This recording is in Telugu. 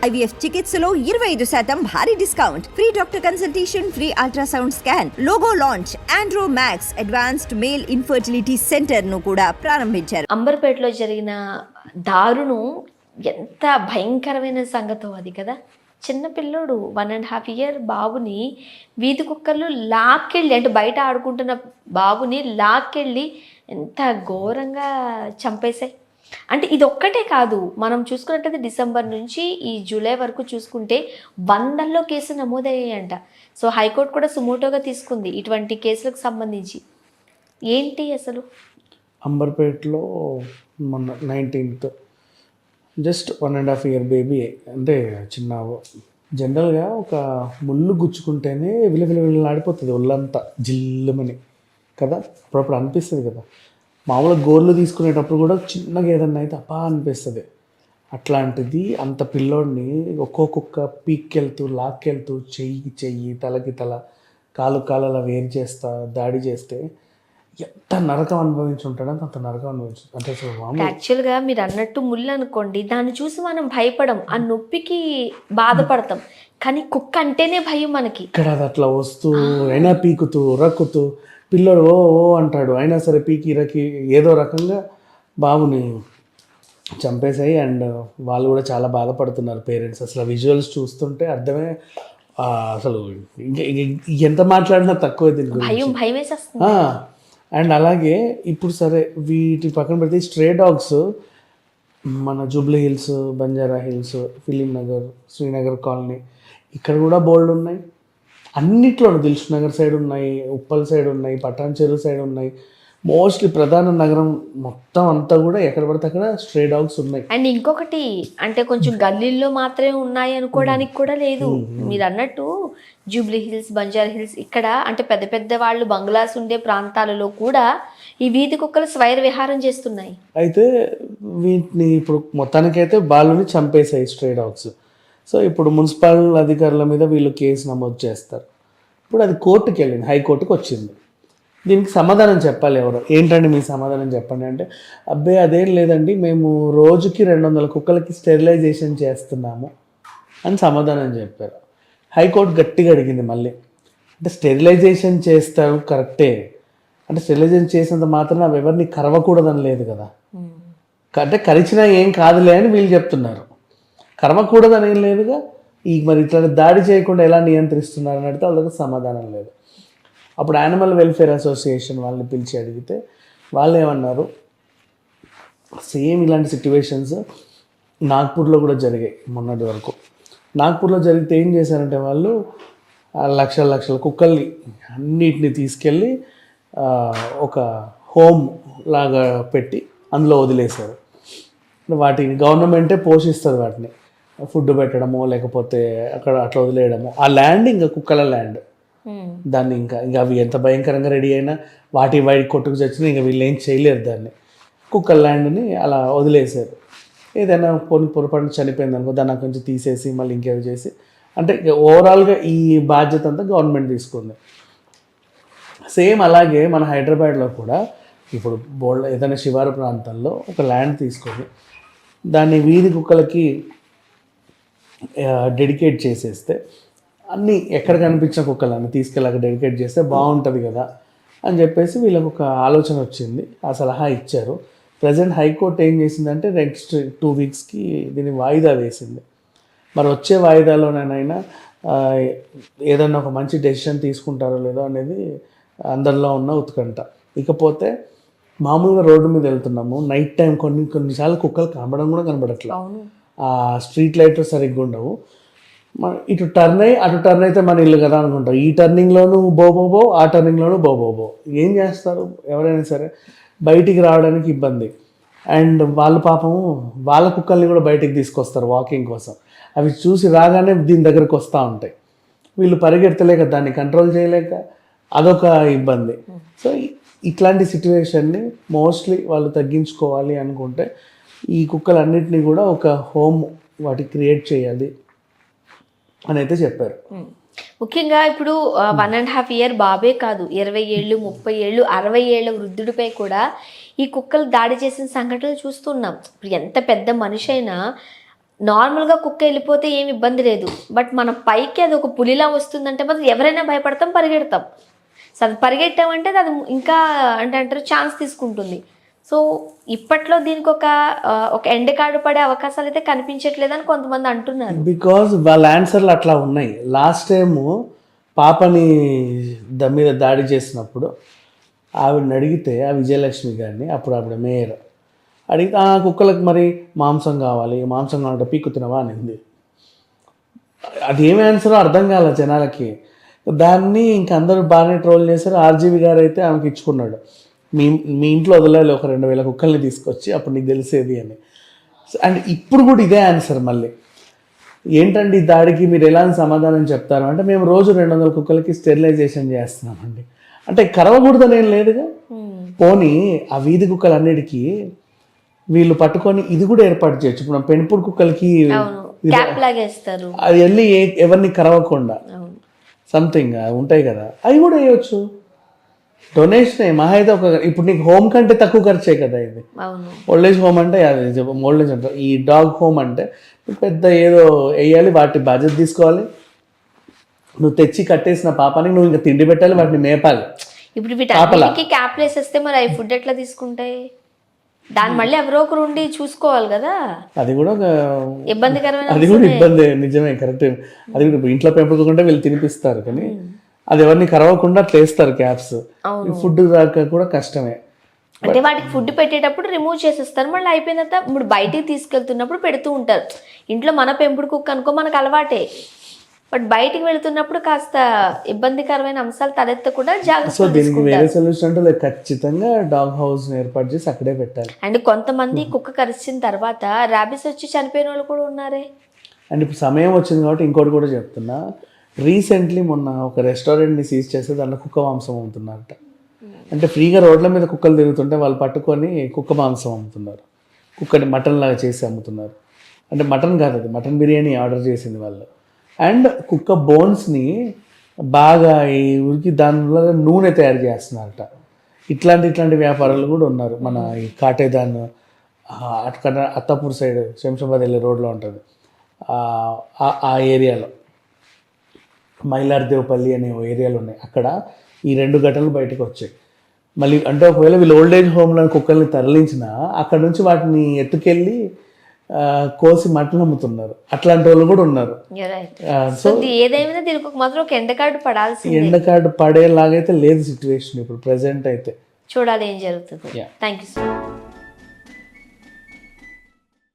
IVF చికిత్సలో 25% భారీ discount, free doctor consultation, free ultrasound scan, logo launch, Andro max advanced male infertility centre ను కూడా ప్రారంభించారు. అంబర్పేటలో జరిగిన దారుణం ఎంత భయంకరమైన సంగతో అది కదా. చిన్న పిల్లోడు 1.5 year బాబుని వీధి కుక్కర్లు లాక్కెళ్ళి, అంటే బయట ఆడుకుంటున్న బాబుని లాక్కెళ్ళి ఎంత ఘోరంగా చంపేశాయి. అంటే ఇది ఒక్కటే కాదు, మనం చూసుకున్నట్టయితే డిసెంబర్ నుంచి ఈ జూలై వరకు చూసుకుంటే 100ల్లో కేసులు నమోదయ్యాయంట. సో హైకోర్టు కూడా సుమోటోగా తీసుకుంది ఇటువంటి కేసులకు సంబంధించి. ఏంటి అసలు అంబర్పేటలో మొన్న 19th జస్ట్ 1.5 year బేబీ, అంటే చిన్న, జనరల్గా ఒక ముళ్ళు గుచ్చుకుంటేనే విలవిలవిలాడిపోతుంది ఒళ్ళంతా జిల్లుమని కదా, అప్పుడప్పుడు అనిపిస్తుంది కదా. మామూలుగా గోర్లు తీసుకునేటప్పుడు కూడా చిన్నగా ఏదన్నా అయితే అపా అనిపిస్తుంది. అట్లాంటిది అంత పిల్లోడిని ఒక్కొక్క పీక్కెళ్తూ లాక్కెళ్తూ చెయ్యి తలకి తల కాలు అలా వేరు చేస్తా దాడి చేస్తే ఎంత నరకం అనుభవించి ఉంటాడంటే అంత నరకం అనుభవించు. అంటే యాక్చువల్గా మీరు అన్నట్టు ముళ్ళు అనుకోండి, దాన్ని చూసి మనం భయపడం, ఆ నొప్పికి బాధపడతాం. కానీ కుక్క అంటేనే భయం మనకి. ఇక్కడ అది అట్లా వస్తూ అయినా పీకుతూ రక్కుతూ పిల్లోడు ఓ ఓ అంటాడు, అయినా సరే పీకి రకి ఏదో రకంగా బాబుని చంపేశాయి. అండ్ వాళ్ళు కూడా చాలా బాధపడుతున్నారు పేరెంట్స్. అసలు విజువల్స్ చూస్తుంటే అర్థమే, అసలు ఎంత మాట్లాడినా తక్కువ దీని గురించి. భయం వేసేస్తుంది. అండ్ అలాగే ఇప్పుడు సరే వీటి పక్కన పెడితే స్ట్రే డాగ్స్ మన Jubilee hills, Banjara hills, film Nagar, Srinagar colony ఇక్కడ కూడా బోల్డ్ ఉన్నాయి. అన్నిట్లోనూ దిల్షుక్ నగర్ సైడ్ ఉన్నాయి, ఉప్పల్ సైడ్ ఉన్నాయి, పటాన్ చెరువు సైడ్ ఉన్నాయి. మోస్ట్లీ ప్రధాన నగరం మొత్తం అంతా కూడా ఎక్కడ పడితే అక్కడ స్ట్రే డాగ్స్ ఉన్నాయి. అండ్ ఇంకొకటి అంటే కొంచెం గల్లీల్లో మాత్రమే ఉన్నాయి అనుకోవడానికి కూడా లేదు. మీరు అన్నట్టు జూబ్లీ హిల్స్, బంజారా హిల్స్ ఇక్కడ అంటే పెద్ద పెద్ద వాళ్ళు బంగ్లాస్ ఉండే ప్రాంతాలలో కూడా ఈ వీధి కుక్కలు స్వైర విహారం చేస్తున్నాయి. అయితే వీటిని ఇప్పుడు మొత్తానికైతే బాలుని చంపేశాయి స్ట్రే డాగ్స్. సో ఇప్పుడు మున్సిపల్ అధికారుల మీద వీళ్ళు కేసు నమోదు చేస్తారు. ఇప్పుడు అది కోర్టుకి వెళ్ళింది, హైకోర్టుకు వచ్చింది. దీనికి సమాధానం చెప్పాలి ఎవరు. ఏంటండి మీ సమాధానం చెప్పండి అంటే, అబ్బాయి అదేం లేదండి, మేము రోజుకి 200 కుక్కలకి స్టెరిలైజేషన్ చేస్తున్నాము అని సమాధానం చెప్పారు. హైకోర్టు గట్టిగా అడిగింది మళ్ళీ, అంటే స్టెరిలైజేషన్ చేస్తారు కరెక్టే, అంటే స్టెరిలైజేషన్ చేసినంత మాత్రం అవి ఎవరిని కరవకూడదని లేదు కదా, అంటే కరిచినా ఏం కాదులే అని వీళ్ళు చెప్తున్నారు. కరవకూడదని ఏం లేదుగా, ఈ మరి ఇట్లా దాడి చేయకుండా ఎలా నియంత్రిస్తున్నారు అని అడిగితే వాళ్ళకి సమాధానం లేదు. అప్పుడు యానిమల్ వెల్ఫేర్ అసోసియేషన్ వాళ్ళని పిలిచి అడిగితే వాళ్ళు ఏమన్నారు, సేమ్ ఇలాంటి సిట్యువేషన్స్ నాగ్పూర్లో కూడా జరిగాయి మొన్నటి వరకు. నాగ్పూర్లో జరిగితే ఏం చేశారంటే వాళ్ళు లక్షల కుక్కల్ని అన్నిటిని తీసుకెళ్ళి ఒక హోమ్ లాగా పెట్టి అందులో వదిలేశారు. వాటిని గవర్నమెంటే పోషిస్తుంది, వాటిని ఫుడ్ పెట్టడమో లేకపోతే అక్కడ అట్లా వదిలేయడమో. ఆ ల్యాండ్ ఇంకా కుక్కల ల్యాండ్, దాన్ని ఇంకా అవి ఎంత భయంకరంగా రెడీ అయినా వాటి కొట్టుకు చచ్చినా ఇంకా వీళ్ళు ఏం చేయలేరు. దాన్ని కుక్కల ల్యాండ్ని అలా వదిలేశారు. ఏదైనా పొరపాటు చనిపోయింది అనుకో దాన్ని అక్కడి నుంచి తీసేసి మళ్ళీ ఇంకేదో చేసి, అంటే ఓవరాల్గా ఈ బాధ్యత అంతా గవర్నమెంట్ తీసుకుంది. సేమ్ అలాగే మన హైదరాబాద్లో కూడా ఇప్పుడు ఏదైనా శివారు ప్రాంతాల్లో ఒక ల్యాండ్ తీసుకొని దాన్ని వీధి కుక్కలకి డెడికేట్ చేసేస్తే, అన్నీ ఎక్కడ కనిపించిన కుక్కలన్నీ తీసుకెళ్ళి అక్కడ డెడికేట్ చేస్తే బాగుంటుంది కదా అని చెప్పేసి వీళ్ళకి ఒక ఆలోచన వచ్చింది. ఆ సలహా ఇచ్చారు. ప్రజెంట్ హైకోర్టు ఏం చేసిందంటే నెక్స్ట్ 2 weeksకి దీన్ని వాయిదా వేసింది. మరి వచ్చే వాయిదాలోనైనా ఏదన్నా ఒక మంచి డెసిషన్ తీసుకుంటారో లేదో అనేది అందరిలో ఉన్న ఉత్కంఠ. ఇకపోతే మామూలుగా రోడ్డు మీద వెళ్తున్నాము, నైట్ టైం కొన్నిసార్లు కుక్కలు కనబడడం కూడా కనబడట్లేదు. ఆ స్ట్రీట్ లైట్లు సరిగ్గా ఉండవు. ఇటు టర్న్ అయ్యి అటు టర్న్ అయితే మన ఇల్లు కదా అనుకుంటాం. ఈ టర్నింగ్లోనూ బో, ఆ టర్నింగ్లోనూ బో. ఏం చేస్తారు ఎవరైనా సరే, బయటికి రావడానికి ఇబ్బంది. అండ్ వాళ్ళు పాపము వాళ్ళ కుక్కల్ని కూడా బయటికి తీసుకొస్తారు వాకింగ్ కోసం. అవి చూసి రాగానే దీని దగ్గరకు వస్తూ ఉంటాయి. వీళ్ళు పరిగెత్తలేక దాన్ని కంట్రోల్ చేయలేక అదొక ఇబ్బంది. సో ఇట్లాంటి సిచ్యువేషన్ని మోస్ట్లీ వాళ్ళు తగ్గించుకోవాలి అనుకుంటే ఈ కుక్కలన్నింటినీ కూడా ఒక హోమ్ వాటికి క్రియేట్ చేయాలి అని అయితే చెప్పారు. ముఖ్యంగా ఇప్పుడు 1.5 year బాబే కాదు, 20 ఏళ్ళు, 30 ఏళ్ళు, 60 ఏళ్ళ వృద్ధుడిపై కూడా ఈ కుక్కలు దాడి చేసిన సంఘటనలు చూస్తున్నాం. ఇప్పుడు ఎంత పెద్ద మనిషి అయినా నార్మల్గా కుక్క వెళ్ళిపోతే ఏమి ఇబ్బంది లేదు, బట్ మన పైకి అది ఒక పులిలా వస్తుందంటే మాత్రం ఎవరైనా భయపడతాం, పరిగెడతాం. సో అది పరిగెట్టామంటే అది ఇంకా అంటారు ఛాన్స్ తీసుకుంటుంది. సో ఇప్పట్లో దీనికి ఒక ఎండ్ కార్డు పడే అవకాశాలు అయితే కనిపించట్లేదని కొంతమంది అంటున్నారు. బికాజ్ వాళ్ళ ఆన్సర్లు అట్లా ఉన్నాయి. లాస్ట్ టైము పాపని మీద దాడి చేసినప్పుడు ఆవిడని అడిగితే, ఆ విజయలక్ష్మి గారిని, అప్పుడు ఆవిడ మేయర్ అడిగితే, ఆ కుక్కలకు మరి మాంసం కావాలంటే పీక్కు తినవా అనింది. అది ఏమి ఆన్సరో అర్థం కాల జనాలకి. దాన్ని ఇంక అందరూ బాగానే ట్రోల్ చేశారు. ఆర్జీవి గారు అయితే ఆమెకి ఇచ్చుకున్నాడు, మీ ఇంట్లో వదలాలి ఒక 2000 కుక్కల్ని తీసుకొచ్చి, అప్పుడు నీకు తెలిసేది అని. అండ్ ఇప్పుడు కూడా ఇదే ఆన్సర్ మళ్ళీ. ఏంటండి ఈ దాడికి మీరు ఎలాంటి సమాధానం చెప్తారు అంటే, మేము రోజు 200 కుక్కలకి స్టెరిలైజేషన్ చేస్తున్నామండి. అంటే కరవకూడదని ఏం లేదుగా. పోనీ ఆ వీధి కుక్కలన్నిటికీ వీళ్ళు పట్టుకొని ఇది కూడా ఏర్పాటు చేయొచ్చు. ఇప్పుడు పెంపుడు కుక్కలకి అది వెళ్ళి ఎవరిని కరవకుండా సంథింగ్ ఉంటాయి కదా, అవి కూడా వేయవచ్చు. డొనేషన్ మహా అయితే ఇప్పుడు నీకు హోమ్ కంటే తక్కువ ఖర్చే కదా ఇది. ఓల్డేజ్ హోమ్ అంటే అది ఓల్డేజ్ అంటారు. ఈ డాగ్ హోమ్ అంటే పెద్ద ఏదో వేయాలి, వాటి బాధ్యత తీసుకోవాలి. నువ్వు తెచ్చి కట్టేసిన పాపానికి నువ్వు ఇంకా తిండి పెట్టాలి, వాటిని మేపాలి. ఇప్పుడు వీటికి క్యాప్ వేసేస్తే మరి అవి ఫుడ్ ఎట్లా తీసుకుంటాయి? దాన్ని మళ్ళీ ఎవరో ఒకరు ఉండి చూసుకోవాలి కదా. అది కూడా ఇబ్బందికరమైన, అది కూడా ఇబ్బంది, నిజమే, కరెక్ట్. అది కూడా ఇంట్లో పెంపుకుంటే వీళ్ళు తినిపిస్తారు, కానీ అది ఎవరిని కరవకుండా చేస్తారు క్యాప్స్. ఫుడ్ రాక కూడా కష్టమే. అంటే వాటికి ఫుడ్ పెట్టేటప్పుడు రిమూవ్ చేసేస్తారు, మళ్ళీ అయిపోయిన తర్వాత ఇప్పుడు బయటికి తీసుకెళ్తున్నప్పుడు పెడుతూ ఉంటారు. ఇంట్లో మన పెంపుడు కుక్క అనుకో మనకు అలవాటే, బట్ బయటికి వెళ్తున్నప్పుడు కాస్త ఇబ్బందికరమైన అంశాలు తలెత్తకుండా జాగ్రత్త. సో దీనికి వేరే సొల్యూషన్ అంటే ఖచ్చితంగా డాగ్ హౌస్ ఏర్పాటు చేసి అక్కడే పెట్టాలి. అండ్ కొంతమంది కుక్క కరిచిన తర్వాత ర్యాబిస్ వచ్చి చనిపోయిన వాళ్ళు కూడా ఉన్నారే. అండ్ ఇప్పుడు సమయం వచ్చింది కాబట్టి ఇంకోటి కూడా చెప్తున్నా. రీసెంట్లీ మొన్న ఒక రెస్టారెంట్ని సీజ్ చేస్తే దాంట్లో కుక్క మాంసం అమ్ముతున్నారట. అంటే ఫ్రీగా రోడ్ల మీద కుక్కలు తిరుగుతుంటే వాళ్ళు పట్టుకొని కుక్క మాంసం అమ్ముతున్నారు, కుక్కని మటన్ లాగా చేసి అమ్ముతున్నారు. అంటే మటన్ కాదు, అది మటన్ బిర్యానీ ఆర్డర్ చేసింది వాళ్ళు. అండ్ కుక్క బోన్స్ని బాగా ఈ ఉరికి దానివల్ల నూనె తయారు చేస్తున్నారట. ఇట్లాంటి వ్యాపారాలు కూడా ఉన్నారు. మన ఈ కాటేదాన్ అక్కడ అత్తాపూర్ సైడ్ శంషాబాద్ వెళ్ళే రోడ్లో ఉంటుంది, ఆ ఏరియాలో మైలార్దేవపల్లి అనే ఏరియాలు ఉన్నాయి. అక్కడ ఈ 2 ఘటనలు బయటకు వచ్చాయి. మళ్ళీ అంటే ఒకవేళ వీళ్ళు ఓల్డేజ్ హోమ్లో కుక్కల్ని తరలించినా అక్కడ నుంచి వాటిని ఎత్తుకెళ్ళి కోసి మటన్ అమ్ముతున్నారు. అట్లాంటి వాళ్ళు కూడా ఉన్నారు. సో ఏదైనా దీనికి మాత్రం ఒక ఎండ కార్డు పడాల్సి, ఎండ కార్డు పడేలాగైతే లేదు సిచ్యువేషన్ ఇప్పుడు ప్రెసెంట్ అయితే. చూడాలి ఏం జరుగుతుంది. Thank you.